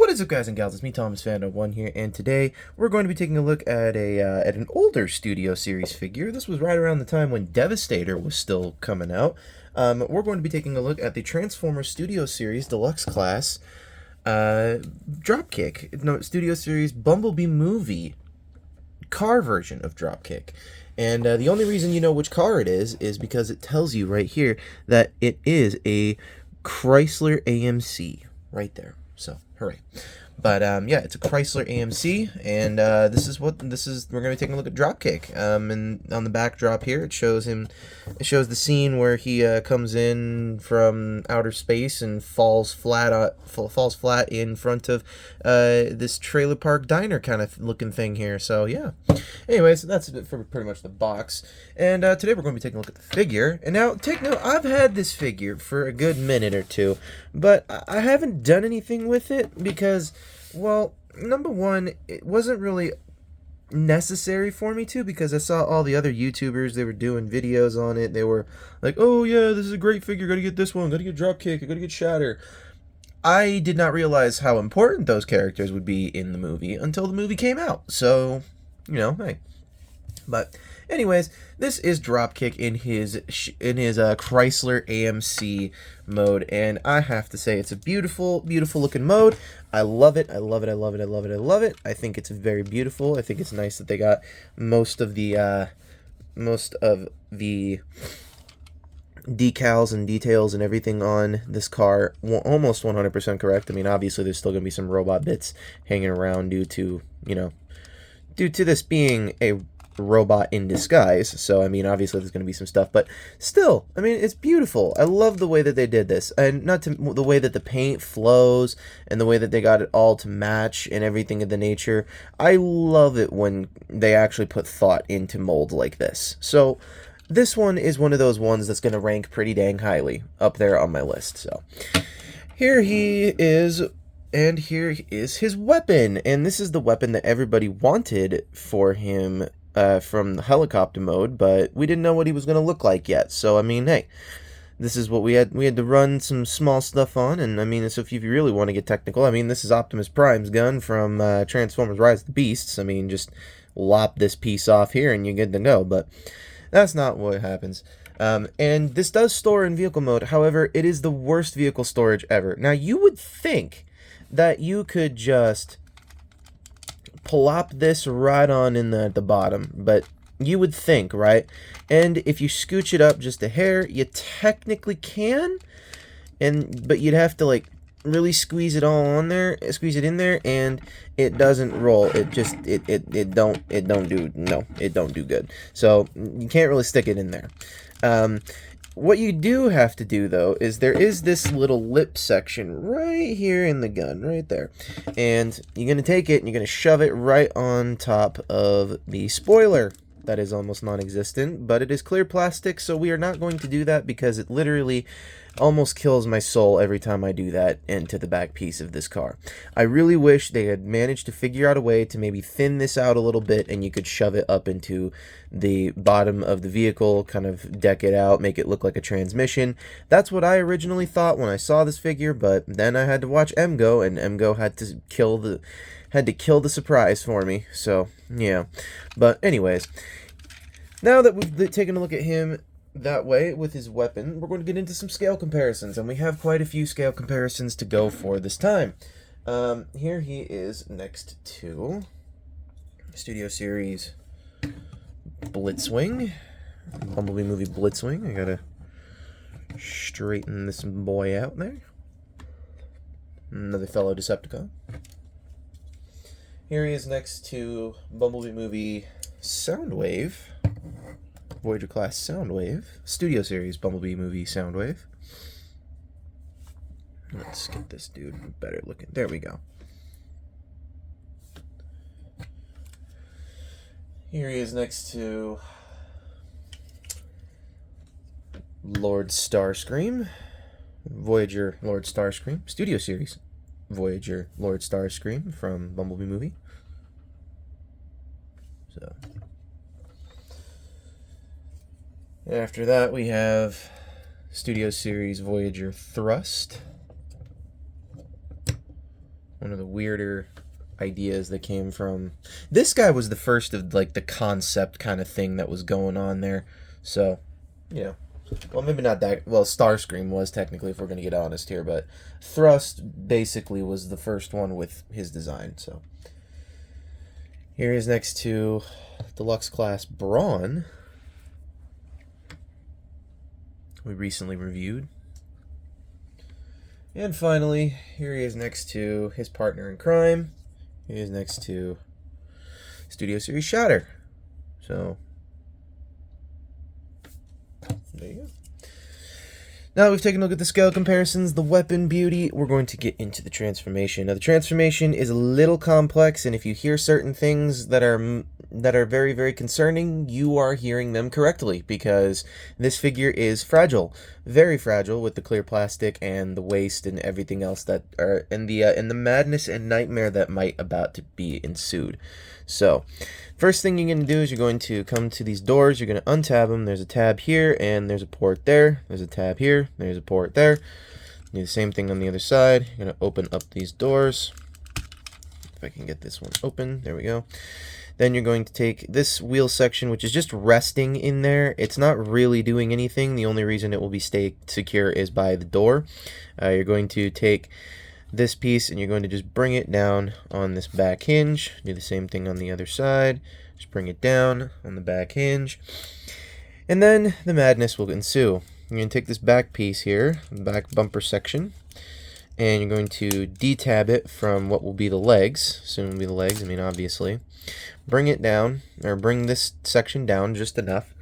What is up, guys and gals? It's me, Thomas Fan1 here, and today we're going to be taking a look at an older Studio Series figure. This was right around the time when Devastator was still coming out. We're going to be taking a look at the Transformers Studio Series Deluxe class Dropkick. No, Studio Series Bumblebee movie car version of Dropkick. And the only reason you know which car it is because it tells you right here that it is a Chrysler AMC right there. So, hooray. But, yeah, it's a Chrysler AMC, and we're going to be taking a look at Dropkick. And on the backdrop here, it shows the scene where he comes in from outer space and falls flat in front of this trailer park diner kind of looking thing here. So, yeah. Anyways, that's it for pretty much the box. And today we're going to be taking a look at the figure. And now, take note, I've had this figure for a good minute or two, but I haven't done anything with it because, well, number one, it wasn't really necessary for me to, because I saw all the other YouTubers, they were doing videos on it. They were like, oh yeah, this is a great figure, gotta get this one, gotta get Dropkick, gotta get Shatter. I did not realize how important those characters would be in the movie until the movie came out. So, you know, hey. But anyways, this is Dropkick in his Chrysler AMC mode, and I have to say it's a beautiful, beautiful looking mode. I love it. I love it. I love it. I love it. I love it. I think it's very beautiful. I think it's nice that they got most of the decals and details and everything on this car almost 100% correct. I mean, obviously there's still going to be some robot bits hanging around due to this being a robot in disguise. So, I mean, obviously there's going to be some stuff, but still, I mean, it's beautiful. I love the way that they did this, and the way that the paint flows and the way that they got it all to match and everything of the nature. I love it when they actually put thought into molds like this. So, this one is one of those ones that's going to rank pretty dang highly up there on my list. So, here he is. And here is his weapon, and this is the weapon that everybody wanted for him from the helicopter mode, but we didn't know what he was going to look like yet. So, I mean, hey, this is what we had to run some small stuff on, and I mean, so if you really want to get technical, I mean, this is Optimus Prime's gun from Transformers Rise of the Beasts. I mean, just lop this piece off here and you're good to go, but that's not what happens. And this does store in vehicle mode, however, it is the worst vehicle storage ever. Now, you would think that you could just plop this right on in at the bottom, but you would think, right? And if you scooch it up just a hair, you technically can, but you'd have to like really squeeze it in there, and it doesn't roll. It just it don't do good. So you can't really stick it in there. What you do have to do, though, is there is this little lip section right here in the gun, right there. And you're going to take it and you're going to shove it right on top of the spoiler. That is almost non-existent, but it is clear plastic, so we are not going to do that because it literally almost kills my soul every time I do that into the back piece of this car. I really wish they had managed to figure out a way to maybe thin this out a little bit and you could shove it up into the bottom of the vehicle, kind of deck it out, make it look like a transmission. That's what I originally thought when I saw this figure, but then I had to watch MGO, and MGO had to kill the surprise for me. So, yeah. But anyways, now that we've taken a look at him that way with his weapon, we're going to get into some scale comparisons, and we have quite a few scale comparisons to go for this time. Here he is next to Studio Series Blitzwing, Bumblebee movie Blitzwing. I gotta straighten this boy out there. Another fellow Decepticon. Here he is next to Bumblebee movie Soundwave, Voyager class Soundwave, Studio Series Bumblebee movie Soundwave. Let's get this dude better looking. There we go. Here he is next to Lord Starscream, Voyager Lord Starscream, Studio Series Voyager Lord Starscream from Bumblebee movie. So, after that we have Studio Series Voyager Thrust. one of the weirder ideas that came from... This guy was the first of, like, the concept kind of thing that was going on there. So, you know. Well, maybe not that... Well, Starscream was, technically, if we're going to get honest here. But Thrust, basically, was the first one with his design, so... Here he is next to Deluxe Class Brawn. We recently reviewed. And finally, here he is next to his partner in crime. He is next to Studio Series Shatter. So, there you go. Now that we've taken a look at the scale comparisons, the weapon beauty, we're going to get into the transformation. Now, the transformation is a little complex, and if you hear certain things that are very, very concerning, you are hearing them correctly, because this figure is fragile, very fragile, with the clear plastic and the waist and everything else that are in the madness and nightmare that might about to be ensued. So, first thing you're going to do is you're going to come to these doors, you're going to untab them. There's a tab here, and there's a port there. There's a tab here, there's a port there. Do the same thing on the other side. You're going to open up these doors. If I can get this one open, there we go. Then you're going to take this wheel section, which is just resting in there. It's not really doing anything. The only reason it will be stay secure is by the door. You're going to take this piece and you're going to just bring it down on this back hinge. Do the same thing on the other side. Just bring it down on the back hinge. And then the madness will ensue. You're going to take this back piece here, the back bumper section, and you're going to detab it from what will be the legs. Soon will be the legs, I mean, obviously. Bring it down, or bring this section down just enough.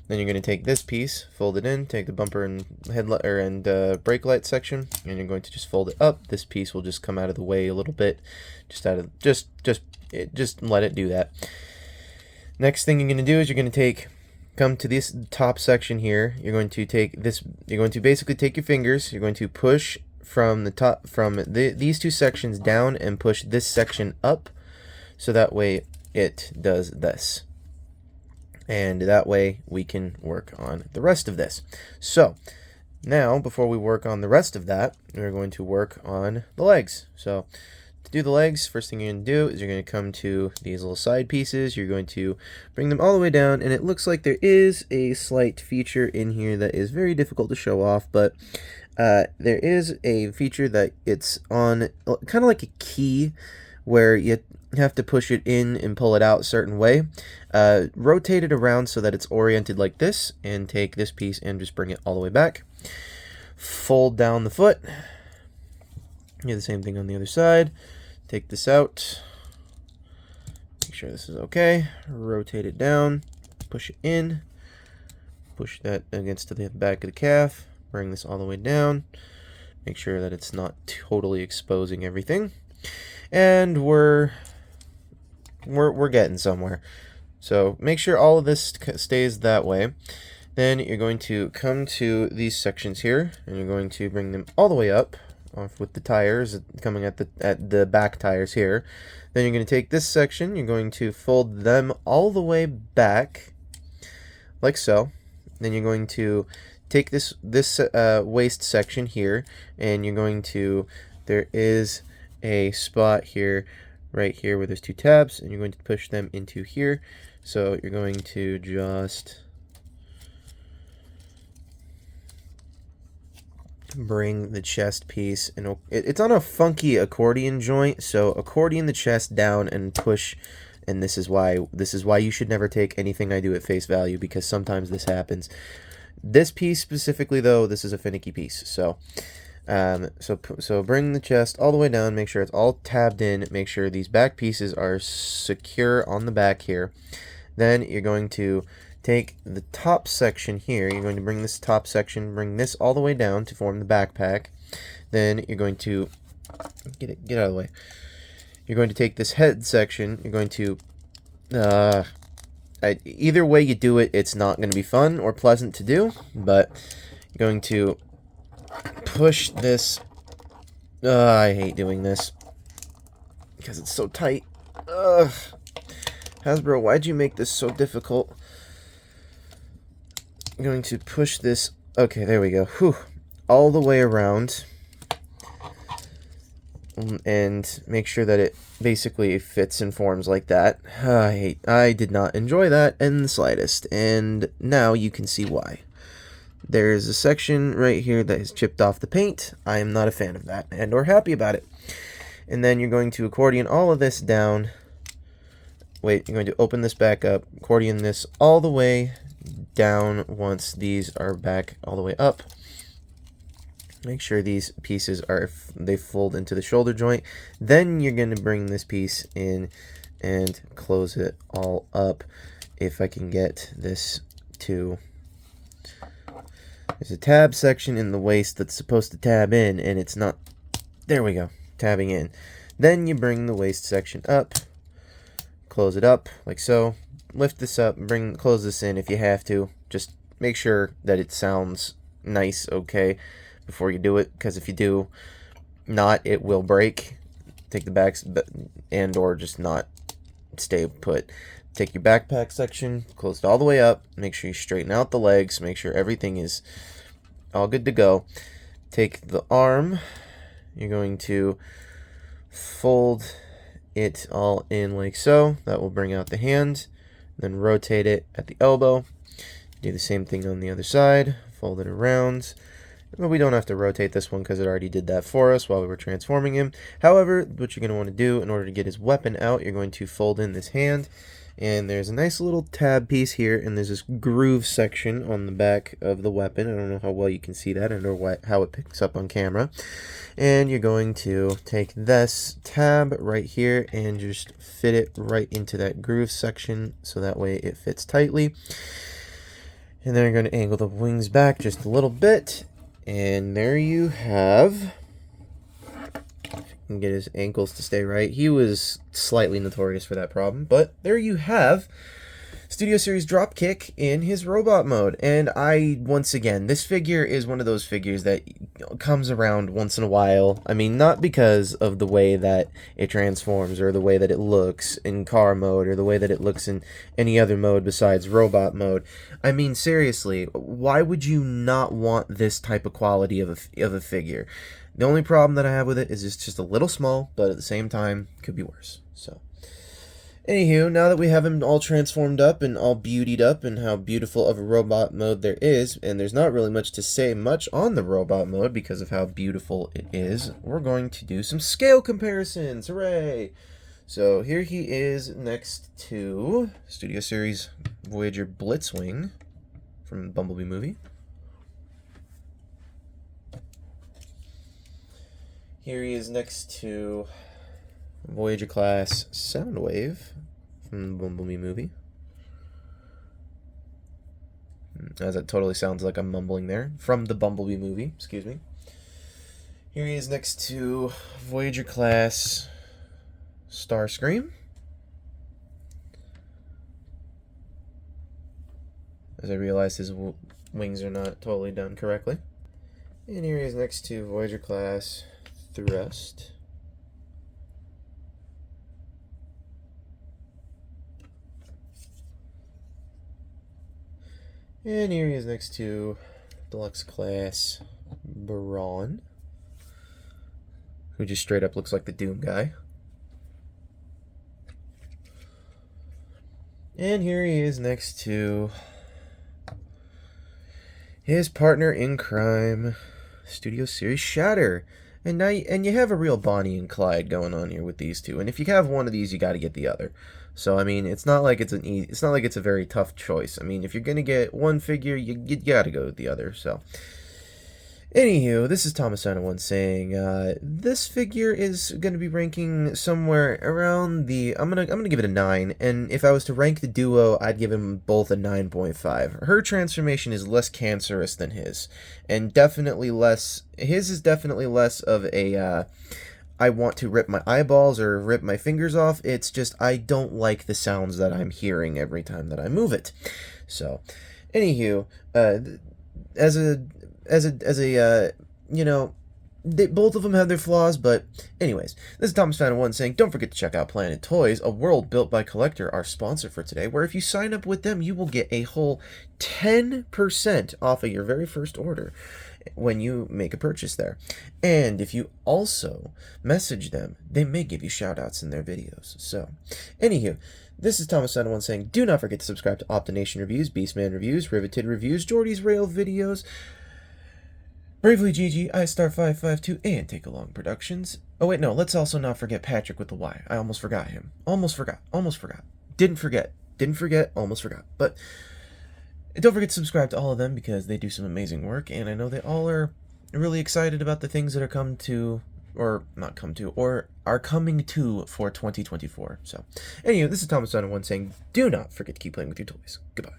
Then you're going to take this piece, fold it in, take the bumper and headlight and brake light section, and you're going to just fold it up. This piece will just come out of the way a little bit, just let it do that. Next thing you're going to do is you're going to come to this top section here. You're going to take this. You're going to basically take your fingers. You're going to push from the top, these two sections down, and push this section up, so that way it does this. And that way we can work on the rest of this. So now, before we work on the rest of that, we're going to work on the legs. So to do the legs, first thing you're going to do is you're going to come to these little side pieces. You're going to bring them all the way down, and it looks like there is a slight feature in here that is very difficult to show off, but there is a feature that it's on kind of like a key, where you have to push it in and pull it out a certain way. Rotate it around so that it's oriented like this, and take this piece and just bring it all the way back. Fold down the foot. Do the same thing on the other side. Take this out. Make sure this is okay. Rotate it down. Push it in. Push that against the back of the calf. Bring this all the way down. Make sure that it's not totally exposing everything. And we're getting somewhere. So make sure all of this stays that way. Then you're going to come to these sections here, and you're going to bring them all the way up, off with the tires coming at the back tires here. Then you're going to take this section, you're going to fold them all the way back, like so. Then you're going to take this waist section here, and you're going to, there is a spot here, right here, where there's two tabs, and you're going to push them into here. So you're going to just bring the chest piece, and it's on a funky accordion joint, so accordion the chest down and push. And this is why you should never take anything I do at face value, because sometimes this happens. This piece specifically, though, this is a finicky piece. So so bring the chest all the way down, make sure it's all tabbed in, make sure these back pieces are secure on the back here. Then you're going to take the top section here, you're going to bring this top section, bring this all the way down to form the backpack. Then you're going to get out of the way. You're going to take this head section, you're going to either way you do it, it's not going to be fun or pleasant to do, but you're going to push this. I hate doing this because it's so tight. Hasbro, why'd you make this so difficult? I'm going to push this. Okay, there we go. Whew. All the way around. and make sure that it basically fits and forms like that. I did not enjoy that in the slightest, and now you can see why. There's a section right here that has chipped off the paint. I am not a fan of that, and or happy about it. And then you're going to accordion all of this down. Wait, you're going to open this back up, accordion this all the way down once these are back all the way up. Make sure these pieces they fold into the shoulder joint. Then you're going to bring this piece in and close it all up. If I can get this to... There's a tab section in the waist that's supposed to tab in, and it's not... There we go, tabbing in. Then you bring the waist section up, close it up like so. Lift this up and close this in if you have to. Just make sure that it sounds nice, okay, before you do it, because if you do not, it will break. Take the backs and or just not stay put. Take your backpack section, close it all the way up, make sure you straighten out the legs, make sure everything is all good to go. Take the arm, you're going to fold it all in like so. That will bring out the hand. Then rotate it at the elbow. Do the same thing on the other side, fold it around. But we don't have to rotate this one because it already did that for us while we were transforming him. However, what you're going to want to do in order to get his weapon out, you're going to fold in this hand. And there's a nice little tab piece here, and there's this groove section on the back of the weapon. I don't know how well you can see that. I don't know how it picks up on camera. And you're going to take this tab right here and just fit it right into that groove section so that way it fits tightly. And then you're going to angle the wings back just a little bit. And there you have... and get his ankles to stay right. He was slightly notorious for that problem, but there you have Studio Series Dropkick in his robot mode. And once again, this figure is one of those figures that comes around once in a while. I mean, not because of the way that it transforms or the way that it looks in car mode or the way that it looks in any other mode besides robot mode. I mean, seriously, why would you not want this type of quality of a figure? The only problem that I have with it is it's just a little small, but at the same time, could be worse. So, anywho, now that we have him all transformed up and all beautied up and how beautiful of a robot mode there is, and there's not really much to say much on the robot mode because of how beautiful it is, we're going to do some scale comparisons. Hooray! So, here he is next to Studio Series Voyager Blitzwing from the Bumblebee movie. Here he is next to Voyager class Soundwave from the Bumblebee movie. As it totally sounds like I'm mumbling there. From the Bumblebee movie, excuse me. Here he is next to Voyager class Starscream. As I realize his wings are not totally done correctly. And here he is next to Voyager class Thrust. And here he is next to Deluxe class Brawn, who just straight up looks like the Doom guy. And here he is next to his partner in crime, Studio Series Shatter. And now you have a real Bonnie and Clyde going on here with these two. And if you have one of these, you got to get the other. So I mean, it's not like it's a very tough choice. I mean, if you're gonna get one figure, you got to go with the other. So, anywho, this is Thomasana1 saying this figure is gonna be ranking somewhere around the. I'm gonna give it a 9. And if I was to rank the duo, I'd give them both a 9.5. Her transformation is less cancerous than his, and definitely less. His is definitely less of a. I want to rip my eyeballs or rip my fingers off. It's just I don't like the sounds that I'm hearing every time that I move it. So, anywho, as a you know, both of them have their flaws, but anyways, this is Thomas Fan 1 saying, don't forget to check out Planet Toys, a world built by Collector, our sponsor for today, where if you sign up with them, you will get a whole 10% off of your very first order. when you make a purchase there. And if you also message them, they may give you shout-outs in their videos. So, anywho, this is Thomas91 saying, do not forget to subscribe to Optination Reviews, Beastman Reviews, Riveted Reviews, Jordy's Rail Videos, Bravely GG, iStar552, and Take Along Productions. Oh wait, no, let's also not forget Patrick with the Y. I almost forgot him. Almost forgot. Didn't forget, almost forgot. But don't forget to subscribe to all of them because they do some amazing work, and I know they all are really excited about the things that are coming to for 2024. So, anyway, this is Thomas91 saying, do not forget to keep playing with your toys. Goodbye.